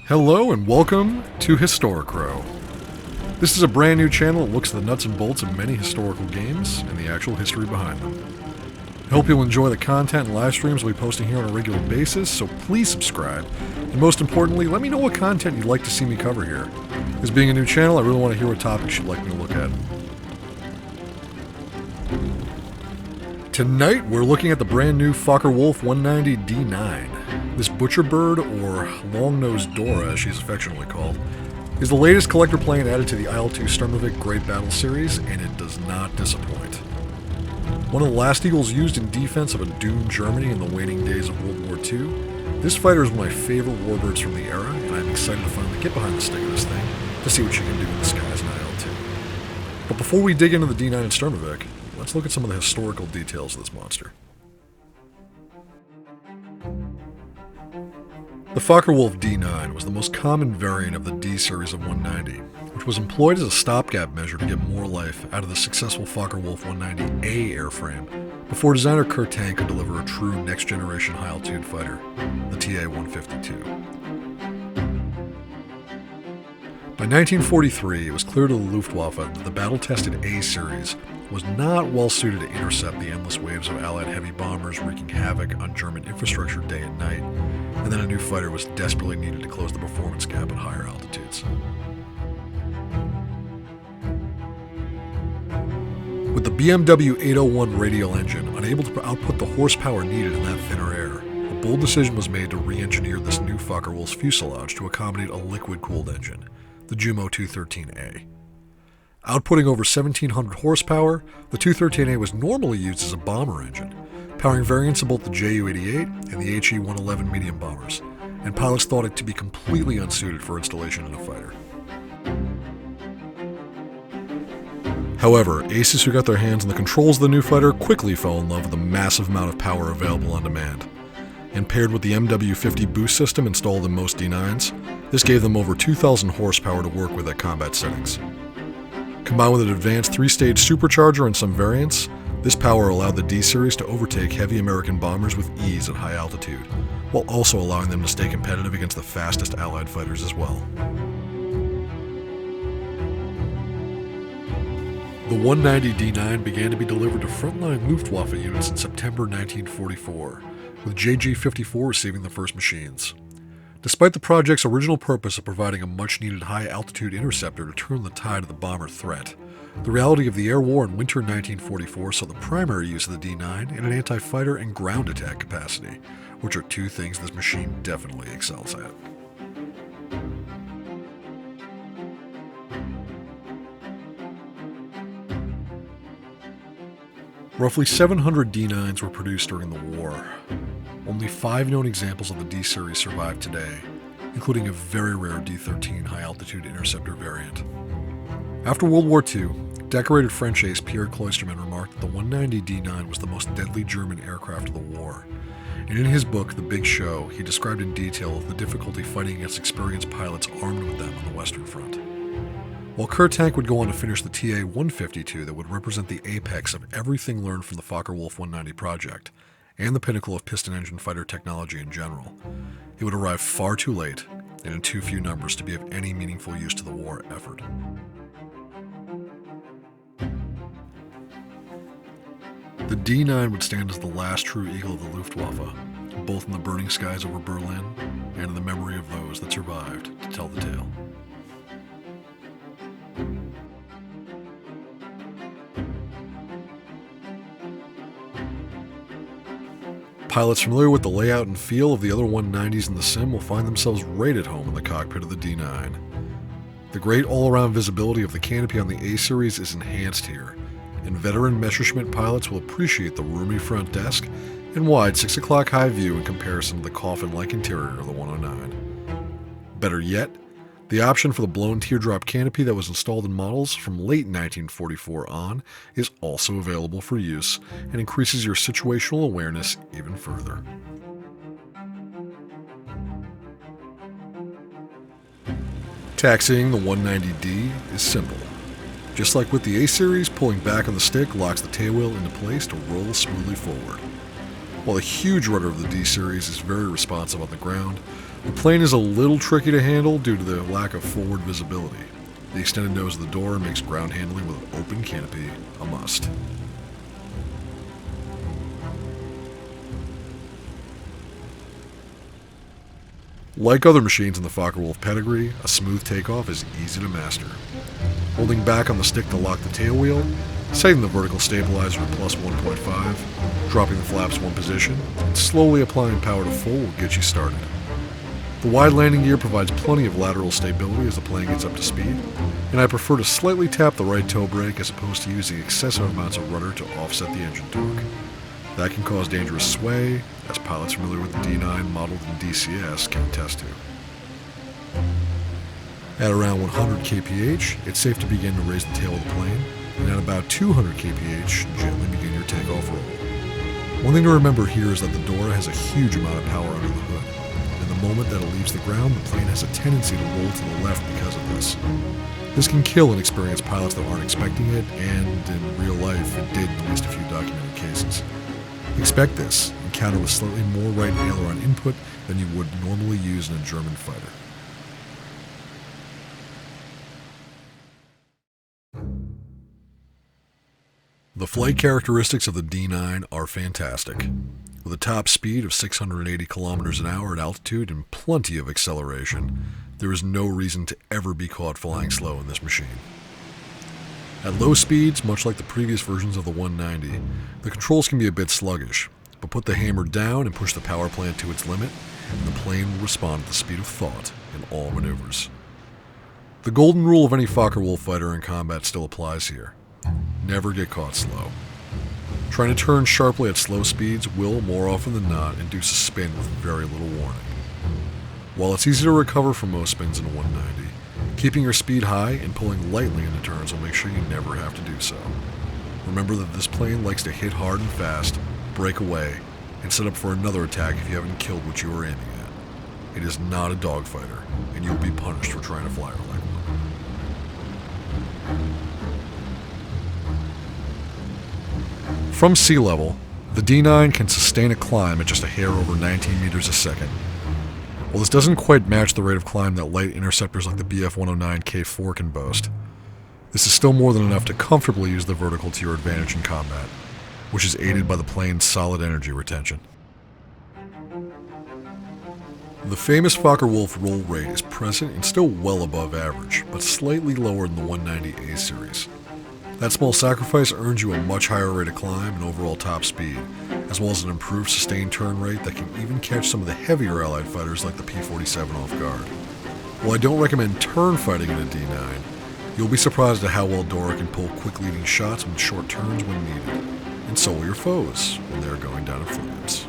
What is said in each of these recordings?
Hello and welcome to Historicrow. This is a brand new channel that looks at the nuts and bolts of many historical games and the actual history behind them. I hope you'll enjoy the content and live streams we'll be posting here on a regular basis, so please subscribe, and most importantly, let me know what content you'd like to see me cover here. This being a new channel, I really want to hear what topics you'd like me to look at. Tonight, we're looking at the brand new Focke Wulf 190 D-9. This butcher bird, or long-nosed DORA as she's affectionately called, is the latest collector plane added to the IL-2 Sturmovik Great Battle series, and it does not disappoint. One of the last eagles used in defense of a doomed Germany in the waning days of World War II, this fighter is one of my favorite warbirds from the era, and I'm excited to finally get behind the stick of this thing to see what she can do in the skies in IL-2. But before we dig into the D-9 and Sturmovik, let's look at some of the historical details of this monster. The Focke Wulf D-9 was the most common variant of the D series of 190, which was employed as a stopgap measure to get more life out of the successful Focke Wulf 190A airframe before designer Kurt Tank could deliver a true next-generation high-altitude fighter, the TA-152. By 1943, it was clear to the Luftwaffe that the battle-tested A series was not well suited to intercept the endless waves of Allied heavy bombers wreaking havoc on German infrastructure day and night, and then a new fighter was desperately needed to close the performance gap at higher altitudes. With the BMW 801 radial engine unable to output the horsepower needed in that thinner air, a bold decision was made to re-engineer this new Focke Wulf's fuselage to accommodate a liquid-cooled engine, the Jumo 213A. Outputting over 1,700 horsepower, the 213A was normally used as a bomber engine, powering variants of both the Ju-88 and the HE-111 medium bombers, and pilots thought it to be completely unsuited for installation in a fighter. However, aces who got their hands on the controls of the new fighter quickly fell in love with the massive amount of power available on demand. And paired with the MW50 boost system installed in most D9s, this gave them over 2,000 horsepower to work with at combat settings. Combined with an advanced 3-stage supercharger in some variants, this power allowed the D-Series to overtake heavy American bombers with ease at high altitude, while also allowing them to stay competitive against the fastest Allied fighters as well. The 190 D-9 began to be delivered to frontline Luftwaffe units in September 1944, with JG-54 receiving the first machines. Despite the project's original purpose of providing a much-needed high-altitude interceptor to turn the tide of the bomber threat, the reality of the air war in winter 1944 saw the primary use of the D-9 in an anti-fighter and ground attack capacity, which are two things this machine definitely excels at. Roughly 700 D-9s were produced during the war. Only 5 known examples of the D-Series survive today, including a very rare D-13 high-altitude interceptor variant. After World War II, decorated French ace Pierre Cloisterman remarked that the 190 D-9 was the most deadly German aircraft of the war, and in his book, The Big Show, he described in detail the difficulty fighting against experienced pilots armed with them on the Western Front. While Kurt Tank would go on to finish the TA-152 that would represent the apex of everything learned from the Focke Wulf 190 project, and the pinnacle of piston engine fighter technology in general, it would arrive far too late and in too few numbers to be of any meaningful use to the war effort. The D-9 would stand as the last true eagle of the Luftwaffe, both in the burning skies over Berlin and in the memory of those that survived to tell the tale. Pilots familiar with the layout and feel of the other 190s in the sim will find themselves right at home in the cockpit of the D-9. The great all-around visibility of the canopy on the A-Series is enhanced here, and veteran Messerschmitt pilots will appreciate the roomy front desk and wide 6 o'clock high view in comparison to the coffin-like interior of the 109. Better yet, the option for the blown teardrop canopy that was installed in models from late 1944 on is also available for use and increases your situational awareness even further. Taxiing the 190D is simple. Just like with the A-Series, pulling back on the stick locks the tailwheel into place to roll smoothly forward. While the huge rudder of the D-Series is very responsive on the ground, The plane is a little tricky to handle due to the lack of forward visibility. The extended nose of the DORA makes ground handling with an open canopy a must. Like other machines in the Focke Wulf pedigree, a smooth takeoff is easy to master. Holding back on the stick to lock the tail wheel, setting the vertical stabilizer at plus 1.5, dropping the flaps one position, and slowly applying power to full will get you started. The wide landing gear provides plenty of lateral stability as the plane gets up to speed, and I prefer to slightly tap the right toe brake as opposed to using excessive amounts of rudder to offset the engine torque. That can cause dangerous sway, as pilots familiar with the D-9 modeled in DCS can attest to. At around 100 kph, it's safe to begin to raise the tail of the plane, and at about 200 kph, gently begin your takeoff roll. One thing to remember here is that the DORA has a huge amount of power under the hood, and the moment that it leaves the ground, the plane has a tendency to roll to the left because of this. This can kill inexperienced pilots that aren't expecting it, and in real life, it did in at least a few documented cases. Expect this, and counter with slightly more right aileron input than you would normally use in a German fighter. The flight characteristics of the D-9 are fantastic. With a top speed of 680 kilometers an hour at altitude and plenty of acceleration, there is no reason to ever be caught flying slow in this machine. At low speeds, much like the previous versions of the 190, the controls can be a bit sluggish, but put the hammer down and push the power plant to its limit, and the plane will respond at the speed of thought in all maneuvers. The golden rule of any Focke Wulf fighter in combat still applies here. Never get caught slow. Trying to turn sharply at slow speeds will, more often than not, induce a spin with very little warning. While it's easy to recover from most spins in a 190, keeping your speed high and pulling lightly into turns will make sure you never have to do so. Remember that this plane likes to hit hard and fast, break away, and set up for another attack if you haven't killed what you were aiming at. It is not a dogfighter, and you'll be punished for trying to fly her like one. From sea level, the D-9 can sustain a climb at just a hair over 19 meters a second. While this doesn't quite match the rate of climb that light interceptors like the Bf-109K4 can boast, this is still more than enough to comfortably use the vertical to your advantage in combat, which is aided by the plane's solid energy retention. The famous Focke Wulf roll rate is present and still well above average, but slightly lower than the 190A series. That small sacrifice earns you a much higher rate of climb and overall top speed, as well as an improved sustained turn rate that can even catch some of the heavier Allied fighters like the P-47 off guard. While I don't recommend turn fighting in a D-9, you'll be surprised at how well DORA can pull quick leading shots with short turns when needed, and so will your foes when they are going down in flames.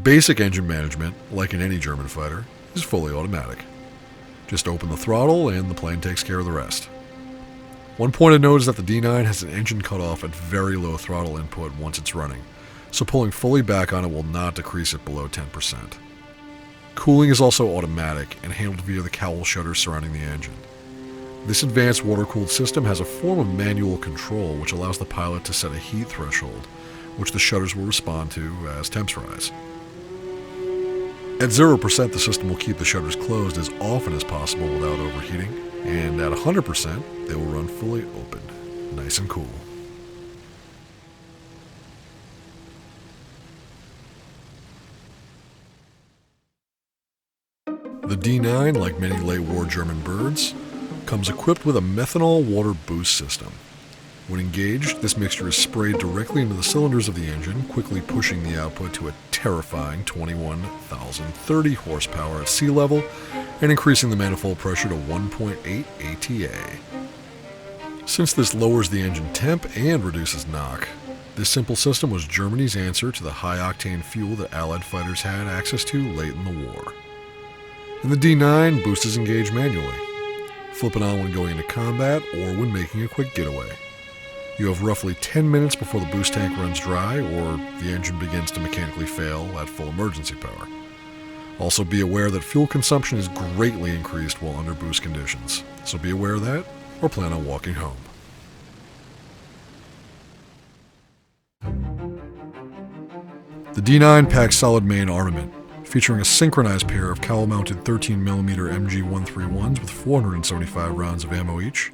Basic engine management, like in any German fighter, is fully automatic. Just open the throttle and the plane takes care of the rest. One point of note is that the D-9 has an engine cutoff at very low throttle input once it's running, so pulling fully back on it will not decrease it below 10%. Cooling is also automatic and handled via the cowl shutters surrounding the engine. This advanced water-cooled system has a form of manual control which allows the pilot to set a heat threshold, which the shutters will respond to as temps rise. At 0%, the system will keep the shutters closed as often as possible without overheating, and at 100%, they will run fully open, nice and cool. The D-9, like many late war German birds, comes equipped with a methanol water boost system. When engaged, this mixture is sprayed directly into the cylinders of the engine, quickly pushing the output to a terrifying 21,030 horsepower at sea level and increasing the manifold pressure to 1.8 ATA. Since this lowers the engine temp and reduces knock, this simple system was Germany's answer to the high-octane fuel that Allied fighters had access to late in the war. In the D-9, boost is engaged manually. Flip it on when going into combat or when making a quick getaway. You have roughly 10 minutes before the boost tank runs dry or the engine begins to mechanically fail at full emergency power. Also be aware that fuel consumption is greatly increased while under boost conditions, so be aware of that or plan on walking home. The D-9 packs solid main armament, featuring a synchronized pair of cowl-mounted 13mm MG131s with 475 rounds of ammo each,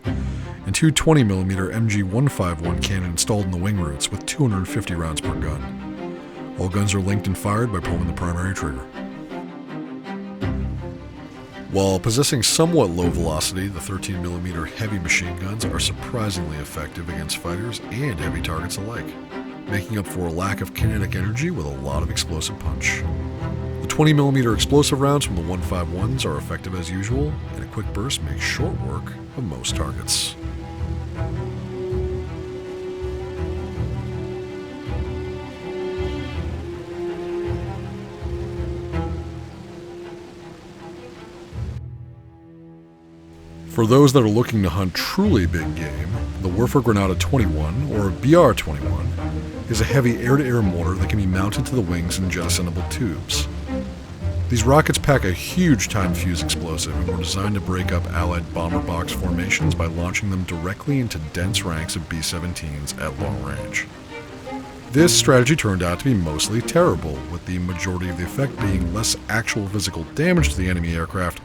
and two 20mm MG151 cannon installed in the wing roots with 250 rounds per gun. All guns are linked and fired by pulling the primary trigger. While possessing somewhat low velocity, the 13mm heavy machine guns are surprisingly effective against fighters and heavy targets alike, making up for a lack of kinetic energy with a lot of explosive punch. The 20mm explosive rounds from the 151s are effective as usual, and a quick burst makes short work of most targets. For those that are looking to hunt truly big game, the Werfer Granada 21, or BR-21, is a heavy air-to-air mortar that can be mounted to the wings in jettisonable tubes. These rockets pack a huge time-fuse explosive and were designed to break up Allied bomber box formations by launching them directly into dense ranks of B-17s at long range. This strategy turned out to be mostly terrible, with the majority of the effect being less actual physical damage to the enemy aircraft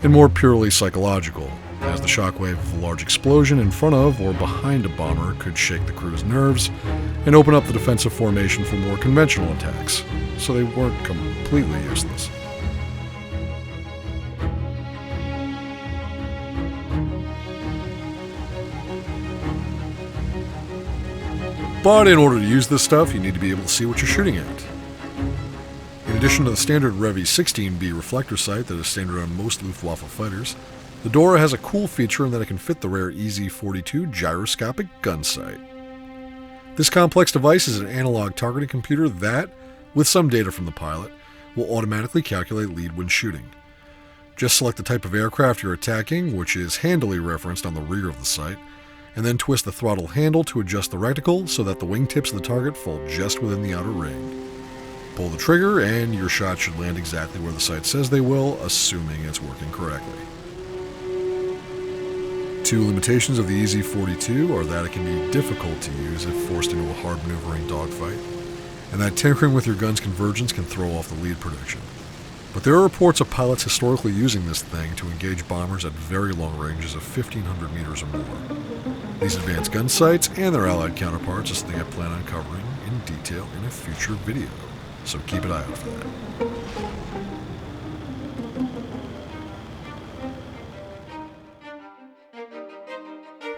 and more purely psychological, as the shockwave of a large explosion in front of or behind a bomber could shake the crew's nerves and open up the defensive formation for more conventional attacks, so they weren't completely useless. But in order to use this stuff, you need to be able to see what you're shooting at. In addition to the standard Revi 16B reflector sight that is standard on most Luftwaffe fighters, the DORA has a cool feature in that it can fit the rare EZ-42 gyroscopic gun sight. This complex device is an analog targeting computer that, with some data from the pilot, will automatically calculate lead when shooting. Just select the type of aircraft you're attacking, which is handily referenced on the rear of the sight, and then twist the throttle handle to adjust the reticle so that the wingtips of the target fall just within the outer ring. Pull the trigger and your shot should land exactly where the sight says they will, assuming it's working correctly. Two limitations of the EZ-42 are that it can be difficult to use if forced into a hard maneuvering dogfight, and that tinkering with your gun's convergence can throw off the lead prediction. But there are reports of pilots historically using this thing to engage bombers at very long ranges of 1,500 meters or more. These advanced gun sights and their allied counterparts is something I plan on covering in detail in a future video, so keep an eye out for that.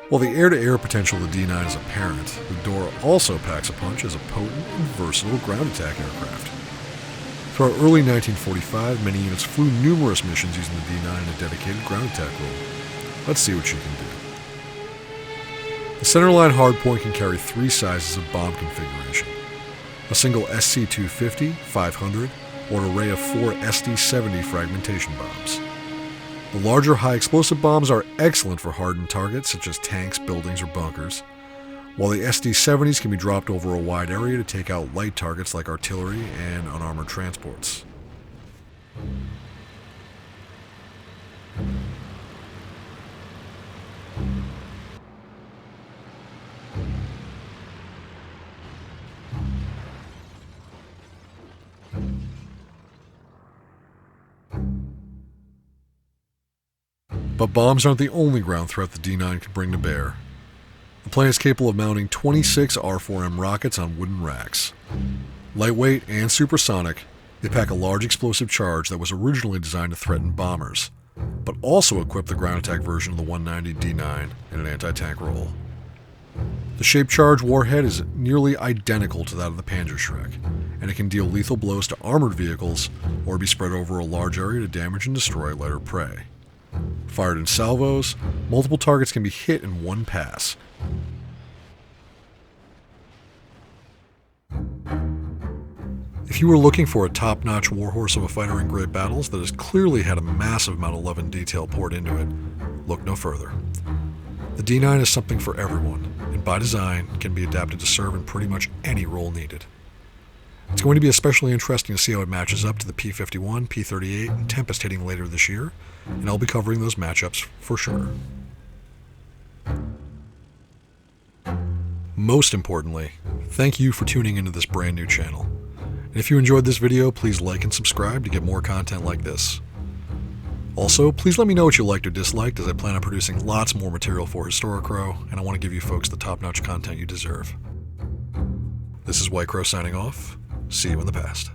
While the air-to-air potential of the D-9 is apparent, the DORA also packs a punch as a potent and versatile ground attack aircraft. Throughout early 1945, many units flew numerous missions using the D-9 in a dedicated ground attack role. Let's see what you can do. The centerline hardpoint can carry three sizes of bomb configuration: a single SC-250, 500, or an array of four SD-70 fragmentation bombs. The larger high-explosive bombs are excellent for hardened targets such as tanks, buildings, or bunkers, while the SD-70s can be dropped over a wide area to take out light targets like artillery and unarmored transports. But bombs aren't the only ground threat the D-9 can bring to bear. The plane is capable of mounting 26 R-4M rockets on wooden racks. Lightweight and supersonic, they pack a large explosive charge that was originally designed to threaten bombers, but also equip the ground attack version of the 190 D-9 in an anti-tank role. The shaped charge warhead is nearly identical to that of the Panzerschreck, and it can deal lethal blows to armored vehicles or be spread over a large area to damage and destroy lighter prey. Fired in salvos, multiple targets can be hit in one pass. If you were looking for a top-notch warhorse of a fighter in great battles that has clearly had a massive amount of love and detail poured into it, look no further. The D-9 is something for everyone, and and by design can be adapted to serve in pretty much any role needed. It's going to be especially interesting to see how it matches up to the P-51, P-38, and Tempest hitting later this year, and I'll be covering those matchups for sure. Most importantly, thank you for tuning into this brand new channel. And if you enjoyed this video, please like and subscribe to get more content like this. Also, please let me know what you liked or disliked, as I plan on producing lots more material for Historicrow, and I want to give you folks the top-notch content you deserve. This is White Crow signing off. See you in the past.